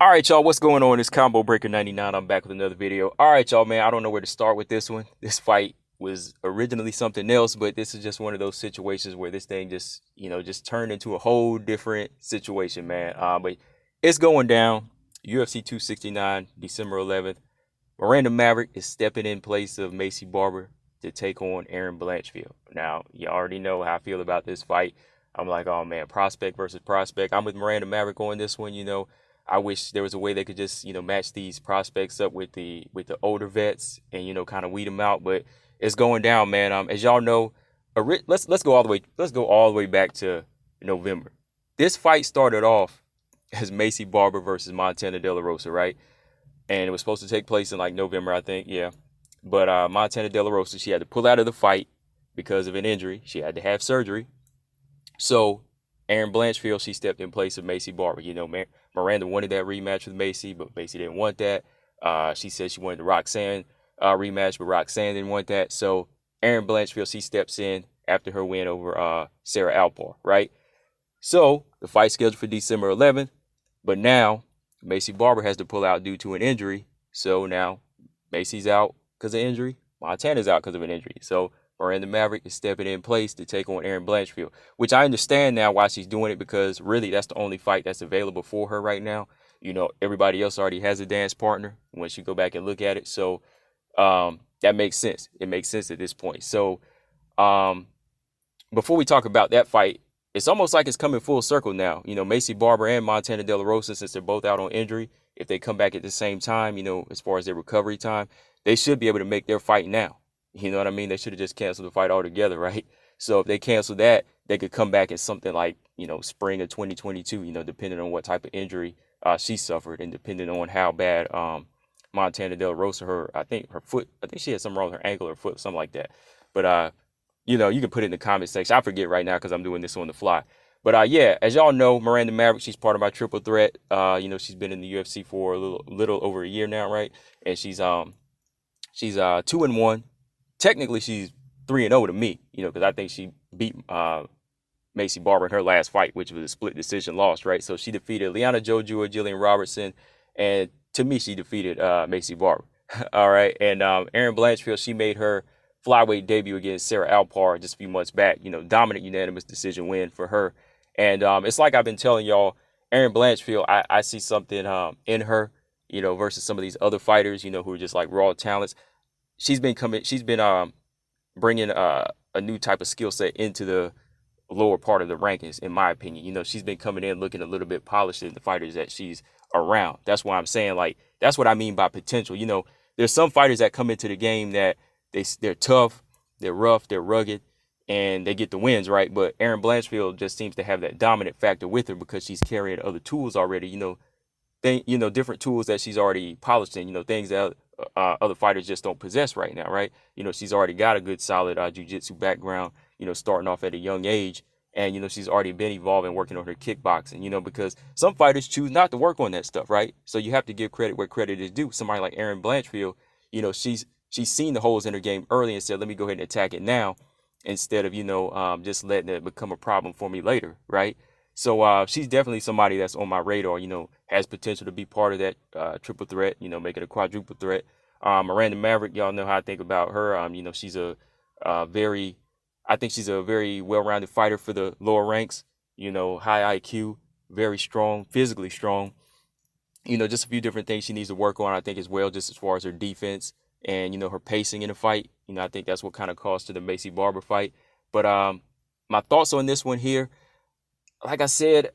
All right, y'all, what's going on? It's Combo Breaker 99. I'm back with another video. All right, y'all, man, I don't know where to start with this one. This fight was originally something else, but this is just one of those situations where this thing just turned into a whole different situation, man. But it's going down. UFC 269, December 11th. Miranda Maverick is stepping in place of Macy Barber to take on Erin Blanchfield. Now, you already know how I feel about this fight. I'm like, oh man, prospect versus prospect. I'm with Miranda Maverick on this one. I wish there was a way they could just, match these prospects up with the older vets and, kind of weed them out. But it's going down, man. As y'all know, let's go all the way back to November. This fight started off as Macy Barber versus Montana De La Rosa, right? And it was supposed to take place in like November, I think, yeah. But Montana De La Rosa, she had to pull out of the fight because of an injury. She had to have surgery. So Erin Blanchfield, she stepped in place of Macy Barber. Miranda wanted that rematch with Macy, but Macy didn't want that. She said she wanted the Roxanne rematch, but Roxanne didn't want that. So Erin Blanchfield, she steps in after her win over Sarah Alpar, right? So the fight scheduled for December 11th, but now Macy Barber has to pull out due to an injury. So now Macy's out because of injury. Montana's out because of an injury. So Miranda Maverick is stepping in place to take on Erin Blanchfield, which I understand now why she's doing it, because really that's the only fight that's available for her right now. Everybody else already has a dance partner once you go back and look at it. So that makes sense. It makes sense at this point. So before we talk about that fight, it's almost like it's coming full circle now. Macy Barber and Montana De La Rosa, since they're both out on injury, if they come back at the same time, as far as their recovery time, they should be able to make their fight now. You know what I mean? They should have just canceled the fight altogether, right? So if they cancel that, they could come back in something like, spring of 2022, depending on what type of injury she suffered and depending on how bad Montana De La Rosa, I think she had something wrong with her ankle or foot, something like that. But, you can put it in the comment section. I forget right now because I'm doing this on the fly. But yeah, as y'all know, Miranda Maverick, she's part of my triple threat. She's been in the UFC for a little over a year now, right? And she's 2-1. Technically, she's 3-0 to me, because I think she beat Macy Barber in her last fight, which was a split decision loss, right? So she defeated Liana Jojua, Jillian Robertson, and to me, she defeated Macy Barber. All right, and Erin Blanchfield, she made her flyweight debut against Sarah Alpar just a few months back. Dominant unanimous decision win for her. And it's like I've been telling y'all, Erin Blanchfield, I see something in her, versus some of these other fighters, who are just like raw talents. She's been bringing a new type of skill set into the lower part of the rankings, in my opinion. She's been coming in looking a little bit polished in the fighters that she's around. That's why I'm saying, like, that's what I mean by potential. There's some fighters that come into the game that they're tough, they're rough, they're rugged, and they get the wins, right? But Erin Blanchfield just seems to have that dominant factor with her because she's carrying other tools already, different tools that she's already polished in, things that other fighters just don't possess right now, right? She's already got a good solid jiu-jitsu background, starting off at a young age. And, she's already been evolving, working on her kickboxing, because some fighters choose not to work on that stuff, right? So you have to give credit where credit is due. Somebody like Erin Blanchfield, she's seen the holes in her game early and said, let me go ahead and attack it now instead of, just letting it become a problem for me later, right? So she's definitely somebody that's on my radar, has potential to be part of that triple threat, make it a quadruple threat. Miranda Maverick, y'all know how I think about her. She's I think she's a very well-rounded fighter for the lower ranks, high IQ, very strong, physically strong. Just a few different things she needs to work on, I think, as well, just as far as her defense and, her pacing in the fight. I think that's what kind of caused to the Macy Barber fight. But my thoughts on this one here, like I said,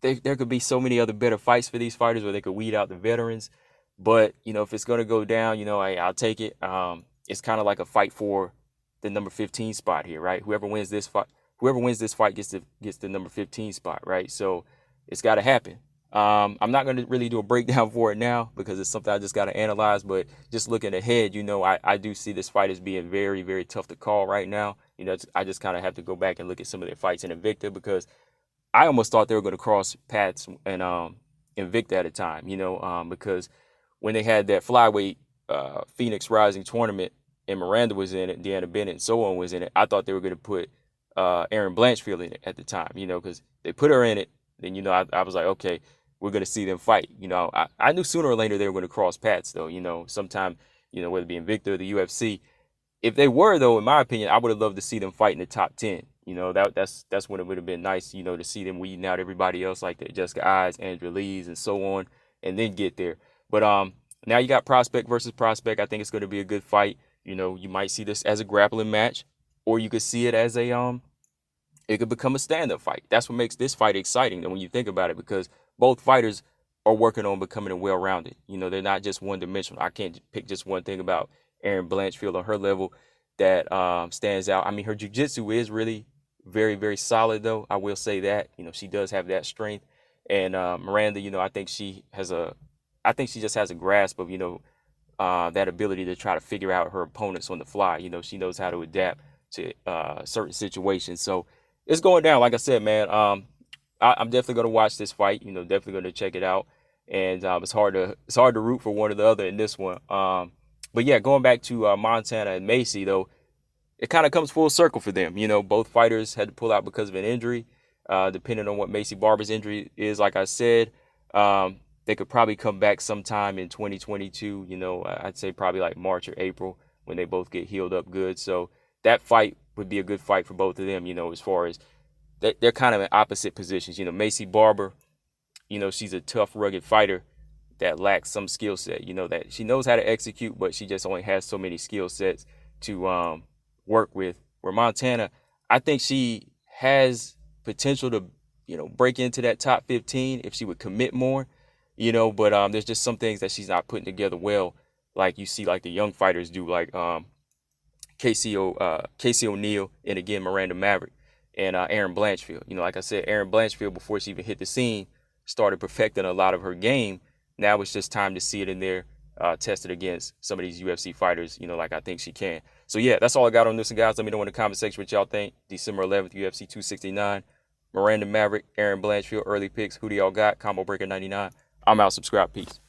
there could be so many other better fights for these fighters where they could weed out the veterans. But, if it's going to go down, I'll take it. It's kind of like a fight for the number 15 spot here, right? Whoever wins this fight gets the number 15 spot, right? So it's got to happen. I'm not going to really do a breakdown for it now because it's something I just got to analyze. But just looking ahead, I do see this fight as being very, very tough to call right now. I just kind of have to go back and look at some of their fights in Invicta because I almost thought they were going to cross paths and Invicta at a time, because when they had that flyweight Phoenix Rising tournament and Miranda was in it, Deanna Bennett and so on was in it, I thought they were going to put Erin Blanchfield in it at the time, because they put her in it. Then, I was like, okay, we're going to see them fight. I knew sooner or later they were going to cross paths, though, sometime, whether it be Invicta or the UFC. If they were, though, in my opinion, I would have loved to see them fight in the top 10. That's when it would have been nice, to see them weeding out everybody else like the Jessica Eyes, Andrea Lees, and so on, and then get there. But now you got prospect versus prospect. I think it's going to be a good fight. You might see this as a grappling match, or you could see it as it could become a stand-up fight. That's what makes this fight exciting, when you think about it, because both fighters are working on becoming well-rounded. They're not just one-dimensional. I can't pick just one thing about Erin Blanchfield on her level that stands out. I mean, her jiu-jitsu is really very, very solid, though. I will say that. She does have that strength. And Miranda, I think she just has a grasp of, that ability to try to figure out her opponents on the fly. She knows how to adapt to certain situations. So it's going down. Like I said, man, I'm definitely going to watch this fight. Definitely going to check it out. And it's hard to root for one or the other in this one. But yeah, going back to Montana and Macy, though, it kind of comes full circle for them. Both fighters had to pull out because of an injury. Depending on what Macy Barber's injury is, like I said, they could probably come back sometime in 2022. I'd say probably like March or April when they both get healed up good. So that fight would be a good fight for both of them, as far as they're kind of in opposite positions. Macy Barber, she's a tough, rugged fighter that lacks some skill set, that she knows how to execute, but she just only has so many skill sets to work with. Where Montana, I think she has potential to, break into that top 15 if she would commit more, but there's just some things that she's not putting together well, like you see like the young fighters do, like Casey O'Neill, and again Miranda Maverick, and Erin Blanchfield. Like I said, Erin Blanchfield, before she even hit the scene, started perfecting a lot of her game. Now it's just time to see it in there, tested against some of these UFC fighters, like I think she can. So yeah, that's all I got on this one, guys. Let me know in the comment section what y'all think. December 11th, UFC 269. Miranda Maverick, Erin Blanchfield, early picks. Who do y'all got? Combo Breaker 99. I'm out. Subscribe. Peace.